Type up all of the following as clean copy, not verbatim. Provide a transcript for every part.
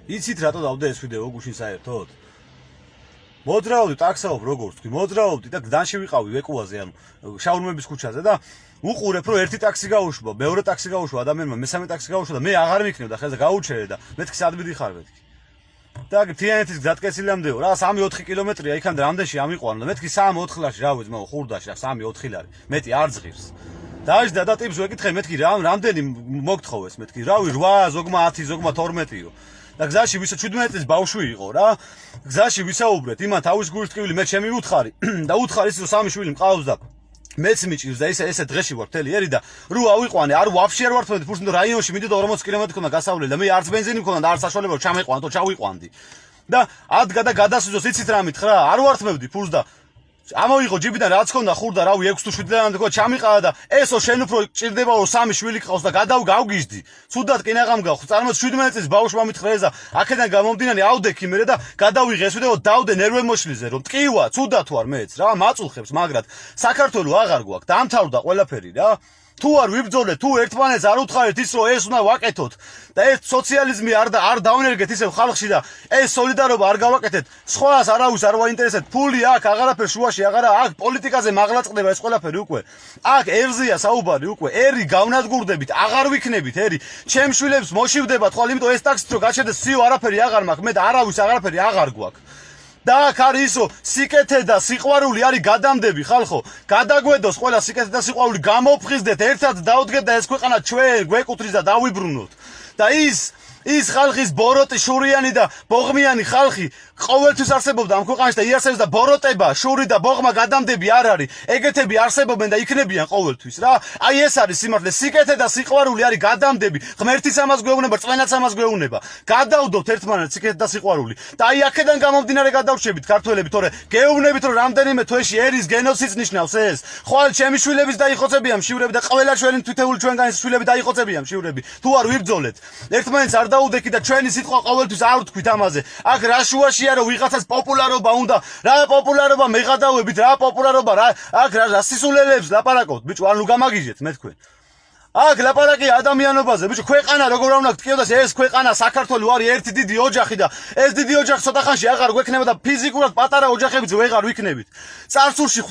იცით რატო დავდე ეს ვიდეო გუშინ საერთოდ? მოძრაობდი ტაქსაობ როგორც თქვი, მოძრაობდი და გდანში ვიყავი ვეკუაზე, ანუ შაურმების ქუჩაზე და უყურებ რომ ერთი ტაქსი გაუშვა, მეორე ტაქსი გაუშვა ადამიანმა, მესამე ტაქსი გაუშვა და მე აღარ მიქნევდა ხელზე გაუჩერე და მეთქი სად მიდიხარ მეთქი. და თიანეთის გზატკეცილამდეო რა 3-4 კილომეტრია იქამდე რამდენში ამიყვანა და მეთქი 3-4 ლარი რა ვეძმაო ხურდაში 3-4 ლარი. მეტი არ ზღირს. დაჟდა და ტიპს ვეკითხე მეთქი რამდენი მოგთხოვეს მეთქი რავი 8 ზოგმა 10 ზოგმა 12-იო. და გზაში ვისა 17 წლის ბავშვი იყო რა. გზაში ვისაუბრეთ იმან თავის გულის ტკივილი მე ჩემი უთხარი და უთხარი ის რომ სამი შვილი მყავს და მეც მიჭირს და ესე დღეში ვარ მთელი ერი და რო ავიყვანე არ ვაფშე არ ვარ თქო ფურს რაიონში მიდოდა 40 კილომეტრი ქონდა გასავლელი და მე არც ბენზინი მქონდა და არც საშუალება რომ ჩამეყვანო ჩავიყვანდი და ადგა და გადასვიზოს იცით რა მითხრა არ ვართმევდი ფურს და ამოიღო ჯიბიდან რაც ქონდა ხურდა რავი 6 თუ 7 ლარამდე ქო ჩამიყავა და ესო შენ უფრო ჭირდება რომ სამი შვილი ყავს და გავგიჟდი ცუდად კინაღამ გავხ წარმოიდგინე 17 წლის ბავშვმა მითხრა ეზა აქედან გამომდინარე ავდექი მე და გადავიღე ეს ვიდეო დავდე ნერვე მოშლიზე რომ ტკივა ცუდად ვარ მეც რა მაწულხებს მაგრად საქართველოს აღარ გვაქვს დამთავრდა ყველაფერი რა თუ არ ვიბრძოლეთ თუ ერთმანეთს არ უთხარით ის რომ ეს უნდა ვაკეთოთ და ეს სოციალიზმი არ დავნერგეთ ისევ ხალხში და ეს სოლიდარობა არ გავაკეთეთ სხვას არავის არ ვაინტერესებს ფული აქ აღარაფერ შუაში აღარა აქ პოლიტიკაზე მაღლა წდება ეს ყველაფერი უკვე აქ ერზია საუბარი უკვე ერი გავნადგურდებით აღარ ვიქნებით ერი ჩემ შვილებს მოშივდება თვალ იმიტომ ეს ტაქსით რომ გაჩერდეს სიო არაფერი აღარ მაქვს მე და არავის აღარაფერი აღარ გვაქვს და აქ არის ისო სიკეთე და სიყვარული არის გადამდები ხალხო გადაგვედოს ყველა სიკეთე და სიყვარული გამოფხიზდეთ ერთად დაუდგეთ და ეს ქვეყანა ჩვენ გვეკუთვნის და დავიბრუნოთ და ის ხალხის ბოროტი შურიანი და ბოღმიანი ხალხი ყოველთვის არსებობდა ამ ქვეყანაში და იარსებს და ბოროტება შური და ბოღმა გადამდები არ არის ეგეთები არსებობენ და იქნებიან ყოველთვის რა აი ეს არის სიმართლე სიკეთე და სიყვარული არის გადამდები ღმერთიც ამას გვეუბნება წვენაც ამას გვეუბნება გადავდოთ ერთმანეთს სიკეთე და სიყვარული და აი აქედან გამომდინარე გადავრჩებით ქართველები თორე გეუბნებით რომ რამდენიმე თვეში ერის გენოციდს ნიშნავს ეს ხვალ ჩემი შვილების დაიხოცებიან მშივრები და ყველა ჩვენი თითეული ჩვენგანის შვილები დაიხოცებიან მშივრები თუ არ ვიბრძოლეთ ერთმანეთს არ დაუდექით და ჩვენი სიტყვა ყოველთვის არ ვთქვით ამაზე აქ რა შუაშია რომ ვიღაცას პოპულარობა უნდა რა პოპულარობა მეღადავებით რა პოპულარობა რა აქ რა სისულელებს ლაპარაკობთ ბიჭო ანუ გამაგიჟეთ მე თქვენ აქ ლაპარაკი ადამიანობაზე ბიჭო ქვეყანა როგორ უნდა გტკიოდას ეს ქვეყანა საქართველოს არის ერთი დიდი ოჯახი და ეს დიდი ოჯახი ცოტა ხანში აღარ გვექნება და ფიზიკურად პატარა ოჯახებიც ვეღარ ვიქნებით წარსულში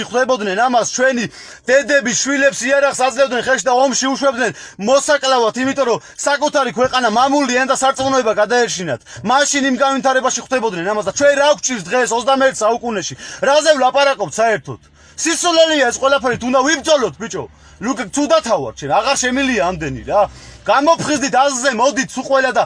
ხვდებოდნენ ამას ჩვენი დედები შვილებს იარაღს აძლევდნენ ხელში და ომში უშვებდნენ მოსაკლავად იმიტომ რომ საკუთარი ქვეყანა მამული ენდა სარწმუნოება გადაერშინათ მაშინ იმ განვითარებაში ხვდებოდნენ ამას და ჩვენ რა გვჭირს დღეს 21 საუკუნეში რაზე ვლაპარაკობთ საერთოდ სისულელია ეს ყველაფერი თუნდა ვიბრძოლოთ ბიჭო ლუკ ცუდათავარ ჩვენ აღარ შემილია ამდენი რა გამოფხიზდით აზზე მოდით სულ ყველა და